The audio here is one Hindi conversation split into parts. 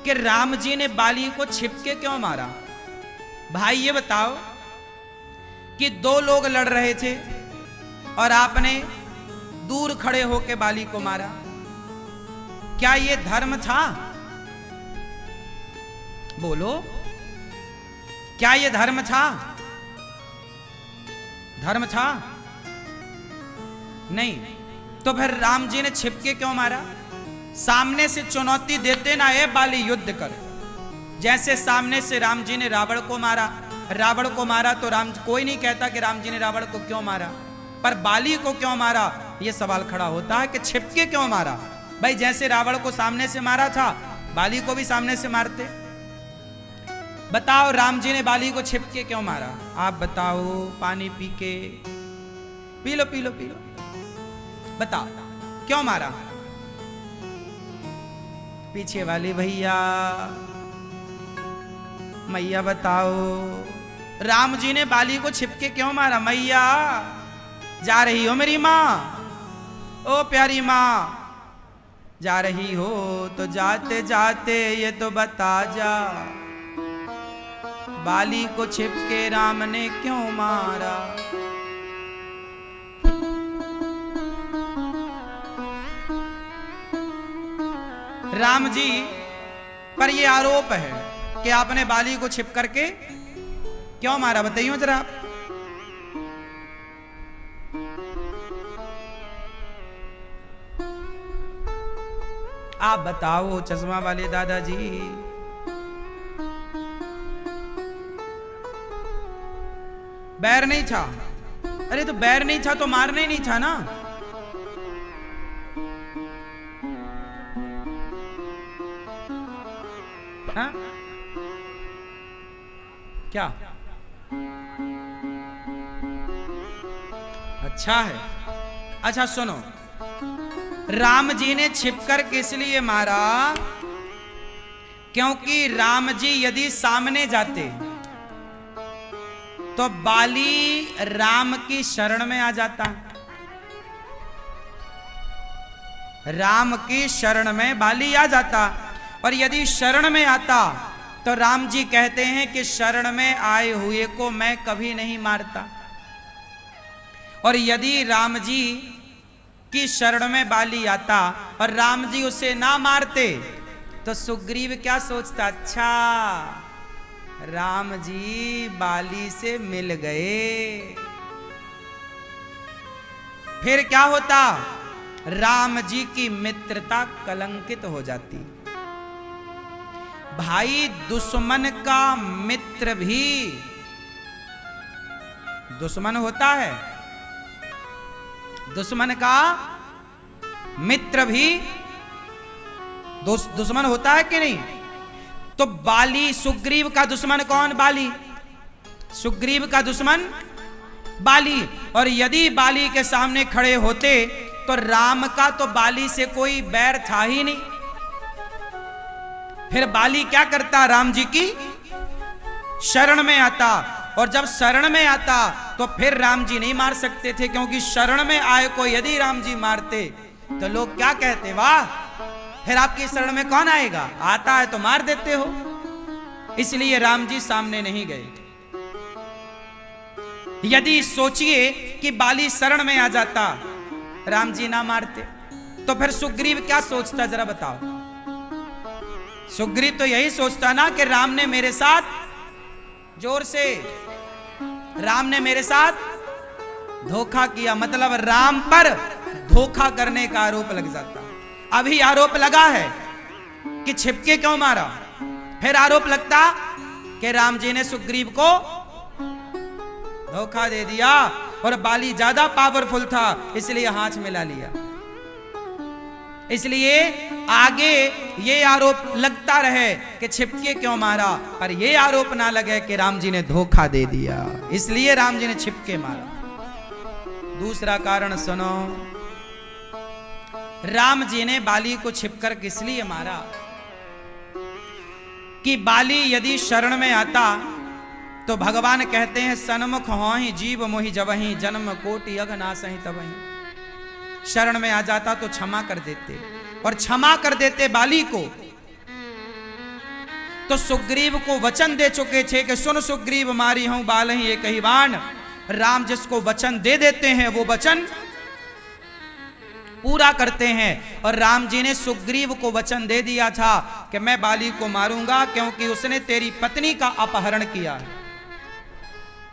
कि राम जी ने बाली को छिपके क्यों मारा। भाई ये बताओ कि दो लोग लड़ रहे थे और आपने दूर खड़े होकर बाली को मारा, क्या ये धर्म था? बोलो, क्या ये धर्म था? धर्म था? नहीं। तो फिर राम जी ने छिपके क्यों मारा? सामने से चुनौती देते ना, ये बाली युद्ध कर। जैसे सामने से राम जी ने रावण को मारा, रावण को मारा तो कोई नहीं कहता कि राम जी ने रावण को क्यों मारा, पर बाली को क्यों मारा यह सवाल खड़ा होता है कि छिपके क्यों मारा। भाई जैसे रावण को सामने से मारा था, बाली को भी सामने से मारते। बताओ राम जी ने बाली को छिपके क्यों मारा? आप बताओ, पानी पी के। P low P low P low, बताओ क्यों मारा? पीछे वाली भैया, मैया बताओ, राम जी ने बाली को छिपके क्यों मारा? मैया जा रही हो मेरी माँ, ओ प्यारी माँ, जा रही हो तो जाते जाते ये तो बता जा, बाली को छिपके राम ने क्यों मारा? राम जी पर यह आरोप है कि आपने बाली को छिप करके क्यों मारा, बताइए जरा आप। आप बताओ चश्मा वाले दादाजी। बैर नहीं था? अरे तो बैर नहीं था तो मारना ही नहीं था ना। हाँ? क्या अच्छा है? अच्छा सुनो, राम जी ने छिपकर किस लिए मारा? क्योंकि राम जी यदि सामने जाते तो बाली राम की शरण में आ जाता, राम की शरण में बाली आ जाता। और यदि शरण में आता तो राम जी कहते हैं कि शरण में आए हुए को मैं कभी नहीं मारता। और यदि राम जी की शरण में बाली आता और राम जी उसे ना मारते तो सुग्रीव क्या सोचता? अच्छा राम जी बाली से मिल गए। फिर क्या होता? राम जी की मित्रता कलंकित हो जाती। भाई दुश्मन का मित्र भी दुश्मन होता है, दुश्मन का मित्र भी दुश्मन होता है कि नहीं? तो बाली, सुग्रीव का दुश्मन कौन? बाली। सुग्रीव का दुश्मन बाली। और यदि बाली के सामने खड़े होते तो राम का तो बाली से कोई बैर था ही नहीं। फिर बाली क्या करता? राम जी की शरण में आता। और जब शरण में आता तो फिर राम जी नहीं मार सकते थे, क्योंकि शरण में आए को यदि राम जी मारते तो लोग क्या कहते? वाह, फिर आपकी शरण में कौन आएगा? आता है तो मार देते हो। इसलिए राम जी सामने नहीं गए। यदि सोचिए कि बाली शरण में आ जाता, राम जी ना मारते, तो फिर सुग्रीव क्या सोचता? जरा बताओ। सुग्रीव तो यही सोचता ना कि राम ने मेरे साथ, जोर से, राम ने मेरे साथ धोखा किया, मतलब राम पर धोखा करने का आरोप लग जाता। अभी आरोप लगा है कि छिपके क्यों मारा, फिर आरोप लगता कि राम जी ने सुग्रीव को धोखा दे दिया और बाली ज्यादा पावरफुल था इसलिए हाथ मिला लिया। इसलिए आगे ये आरोप लगता रहे कि छिपके क्यों मारा, पर ये आरोप ना लगे कि राम जी ने धोखा दे दिया, इसलिए राम जी ने छिपके मारा। दूसरा कारण सुनो, राम जी ने बाली को छिपकर किस लिए मारा? कि बाली यदि शरण में आता तो भगवान कहते हैं सन्मुख होहि जीव मोहि जबहि जन्म कोटि अघ नासहि तबहि। शरण में आ जाता तो क्षमा कर देते, और क्षमा कर देते बाली को, तो सुग्रीव को वचन दे चुके थे कि सुन सुग्रीव मारी हूं बाल ही एक ही बाण। राम जिसको वचन दे देते हैं वो वचन पूरा करते हैं। और राम जी ने सुग्रीव को वचन दे दिया था कि मैं बाली को मारूंगा क्योंकि उसने तेरी पत्नी का अपहरण किया है।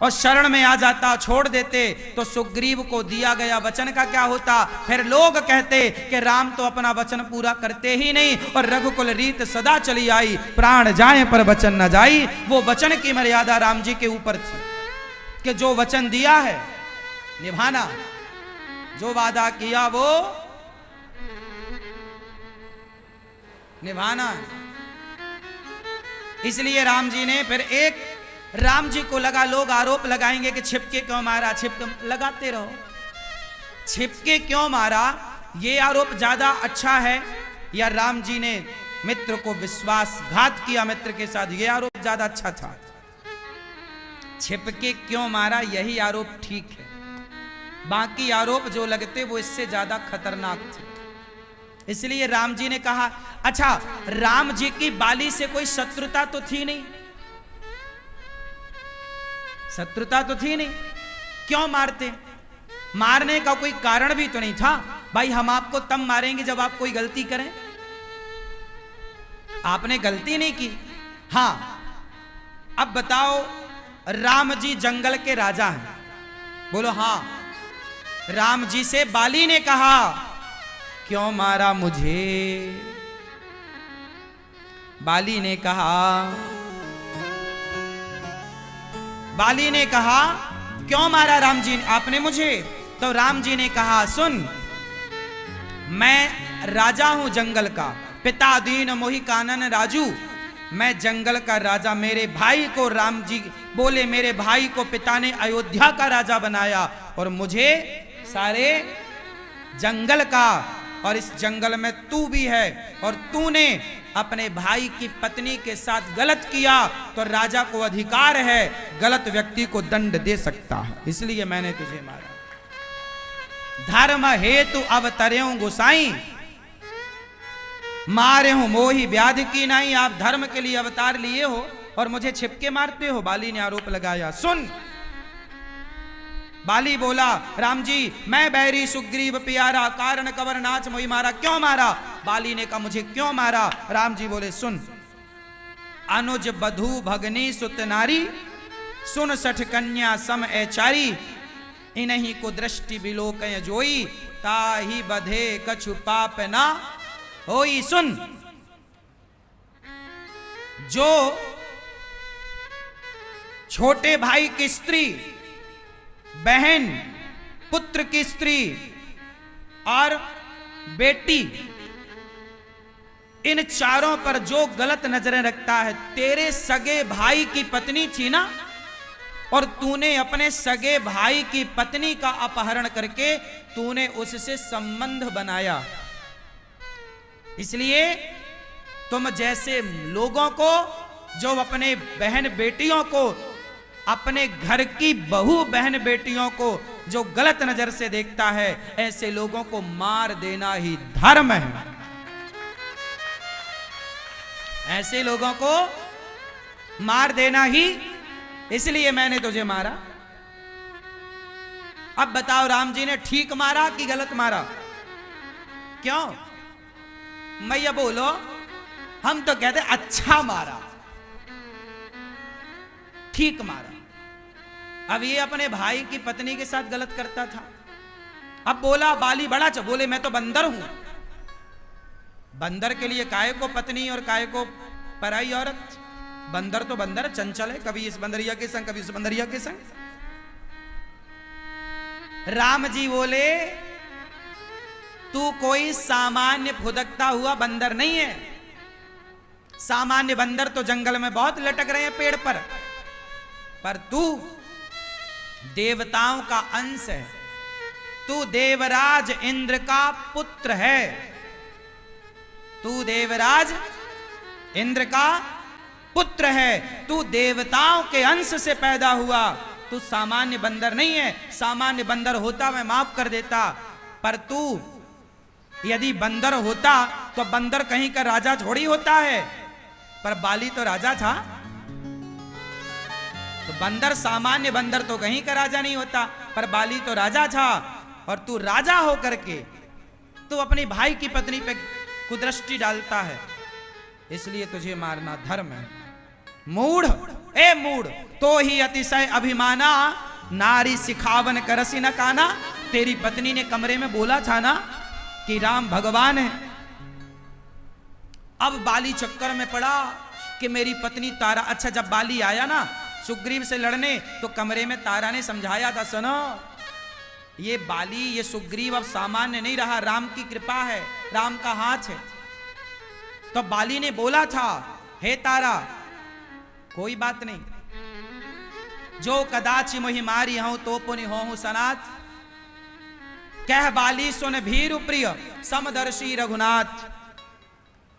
और शरण में आ जाता, छोड़ देते, तो सुग्रीव को दिया गया वचन का क्या होता? फिर लोग कहते कि राम तो अपना वचन पूरा करते ही नहीं और रघुकुल रीत सदा चली आई, प्राण जाए पर वचन न जाई। वो वचन की मर्यादा राम जी के ऊपर थी कि जो वचन दिया है निभाना, जो वादा किया वो निभाना। इसलिए राम जी ने फिर एक, राम जी को लगा लोग आरोप लगाएंगे कि छिपके क्यों मारा, छिपके लगाते रहो, छिपके क्यों मारा, ये आरोप ज्यादा अच्छा है या राम जी ने मित्र को विश्वासघात किया मित्र के साथ, ये आरोप ज्यादा अच्छा था? छिपके क्यों मारा यही आरोप ठीक है, बाकी आरोप जो लगते वो इससे ज्यादा खतरनाक थे। इसलिए राम जी ने कहा, अच्छा राम जी की बाली से कोई शत्रुता तो थी नहीं, शत्रुता तो थी नहीं, क्यों मारते? मारने का कोई कारण भी तो नहीं था। भाई हम आपको तब मारेंगे जब आप कोई गलती करें, आपने गलती नहीं की। हां अब बताओ, राम जी जंगल के राजा हैं, बोलो हां। राम जी से बाली ने कहा क्यों मारा मुझे? बाली ने कहा, बाली ने कहा क्यों मारा राम जी आपने मुझे? तो राम जी ने कहा सुन, मैं राजा हूं जंगल का, पिता दीन मोहि कानन राजू, मैं जंगल का राजा। मेरे भाई को राम जी बोले, मेरे भाई को पिता ने अयोध्या का राजा बनाया और मुझे सारे जंगल का, और इस जंगल में तू भी है, और तूने अपने भाई की पत्नी के साथ गलत किया तो राजा को अधिकार है गलत व्यक्ति को दंड दे सकता है, इसलिए मैंने तुझे मारा। धर्म हेतु अवतर्यों गोसाई, मारे हो मोही व्याधि की नहीं। आप धर्म के लिए अवतार लिए हो और मुझे छिपके मारते हो, बाली ने आरोप लगाया। सुन, बाली बोला राम जी मैं बैरी सुग्रीव प्यारा, कारण कवर नाच मोही मारा। क्यों मारा? बाली ने कहा मुझे क्यों मारा? राम जी बोले सुन, अनुज बधू भगनी सुत नारी, सुन सठ कन्या सम ऐचारी, इन्हीं को दृष्टि बिलोकय जोई, ताही बधे कछु पाप ना होई। सुन, जो छोटे भाई की स्त्री, बहन, पुत्र की स्त्री और बेटी, इन चारों पर जो गलत नजरें रखता है, तेरे सगे भाई की पत्नी थी ना, और तूने अपने सगे भाई की पत्नी का अपहरण करके तूने उससे संबंध बनाया। इसलिए तुम जैसे लोगों को जो अपने बहन बेटियों को, अपने घर की बहू बहन बेटियों को जो गलत नजर से देखता है, ऐसे लोगों को मार देना ही धर्म है। ऐसे लोगों को मार देना ही, इसलिए मैंने तुझे मारा। अब बताओ राम जी ने ठीक मारा कि गलत मारा? क्यों मैया बोलो? हम तो कहते अच्छा मारा, ठीक मारा। अब ये अपने भाई की पत्नी के साथ गलत करता था। अब बोला बाली बड़ा बोले मैं तो बंदर हूं। बंदर के लिए काय को पत्नी और काय को पराई औरत? बंदर तो बंदर चंचल है, कभी इस बंदरिया के संग कभी उस बंदरिया के संग। राम जी बोले तू कोई सामान्य फुदकता हुआ बंदर नहीं है। सामान्य बंदर तो जंगल में बहुत लटक रहे हैं पेड़ पर तू देवताओं का अंश है, तू देवराज इंद्र का पुत्र है, तू देवराज इंद्र का पुत्र है, तू देवताओं के अंश से पैदा हुआ, तू सामान्य बंदर नहीं है। सामान्य बंदर होता मैं माफ कर देता, पर तू यदि बंदर होता तो बंदर कहीं का राजा थोड़ी होता है। पर बाली तो राजा था। तो बंदर, सामान्य बंदर तो कहीं का राजा नहीं होता, पर बाली तो राजा था। और तू राजा होकर के तू अपनी भाई की पत्नी पे कुदृष्टि डालता है, इसलिए तुझे मारना धर्म है। मूढ़, ए मूढ़, तो ही अतिशय अभिमाना, नारी सिखावन करसी न काना। तेरी पत्नी ने कमरे में बोला था ना कि राम भगवान है। अब बाली चक्कर में पड़ा कि मेरी पत्नी तारा। अच्छा, जब बाली आया ना सुग्रीव से लड़ने, तो कमरे में तारा ने समझाया था, सुनो ये बाली, ये सुग्रीव अब सामान्य नहीं रहा, राम की कृपा है, राम का हाथ है। तो बाली ने बोला था, हे तारा कोई बात नहीं, जो कदाचि मोहि मारी हूं तो पुनि होहु सनाथ। कह बाली सुन भीरु प्रिय समदर्शी रघुनाथ।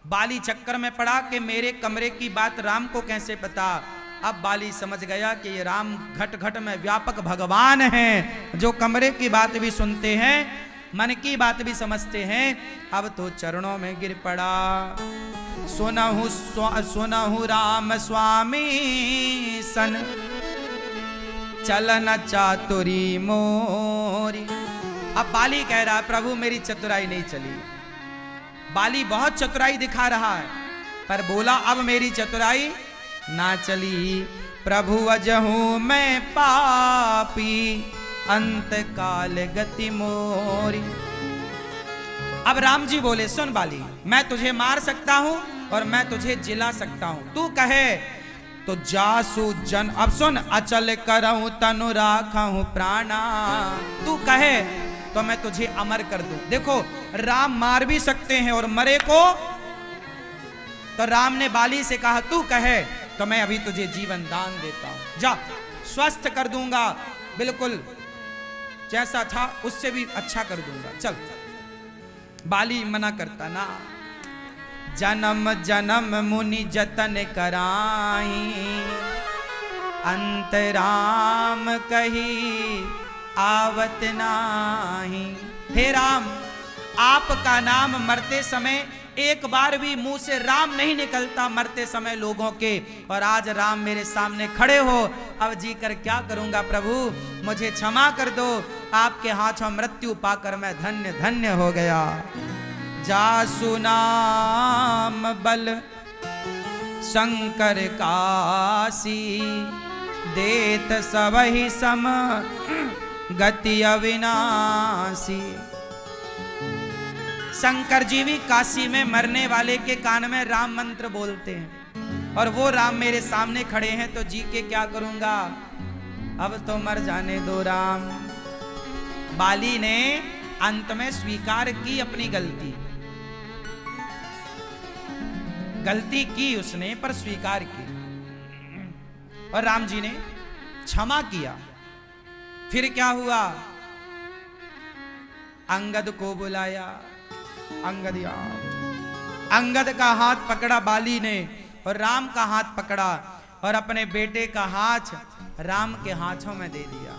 बाली चक्कर में पड़ा कि मेरे कमरे की बात राम को कैसे पता। अब बाली समझ गया कि ये राम घट घट में व्यापक भगवान हैं, जो कमरे की बात भी सुनते हैं, मन की बात भी समझते हैं। अब तो चरणों में गिर पड़ा। सुनहु राम स्वामी सन, चलन चातुरी मोरी। अब बाली कह रहा, प्रभु मेरी चतुराई नहीं चली। बाली बहुत चतुराई दिखा रहा है, पर बोला अब मेरी चतुराई ना चली। प्रभु अजहू मैं पापी, अंत काल गति मोरी। अब राम जी बोले, सुन बाली, मैं तुझे मार सकता हूं और मैं तुझे जिला सकता हूं। तू कहे तो जासु जन। अब सुन, अचल करऊं तनु राखूं प्राणा। तू कहे तो मैं तुझे अमर कर दूं। देखो, राम मार भी सकते हैं और मरे को। तो राम ने बाली से कहा, तू कहे तो मैं अभी तुझे जीवन दान देता हूं, जा स्वस्थ कर दूंगा, बिल्कुल जैसा था उससे भी अच्छा कर दूंगा, चल। बाली मना करता ना। जन्म जन्म मुनि जतन कराई, अंतराम कही आवत नाही। हे राम, आपका नाम मरते समय एक बार भी मुंह से राम नहीं निकलता मरते समय लोगों के, और आज राम मेरे सामने खड़े हो। अब जी कर क्या करूंगा प्रभु, मुझे क्षमा कर दो। आपके हाथों मृत्यु पाकर मैं धन्य धन्य हो गया। जासु नाम बल शंकर काशी, देत सबहि सम गति अविनाशी। शंकर जी भी काशी में मरने वाले के कान में राम मंत्र बोलते हैं, और वो राम मेरे सामने खड़े हैं, तो जी के क्या करूंगा, अब तो मर जाने दो राम। बाली ने अंत में स्वीकार की अपनी गलती। गलती की उसने, पर स्वीकार की, और राम जी ने क्षमा किया। फिर क्या हुआ, अंगद को बुलाया। अंगद का हाथ पकड़ा बाली ने, और राम का हाथ पकड़ा, और अपने बेटे का हाथ राम के हाथों में दे दिया।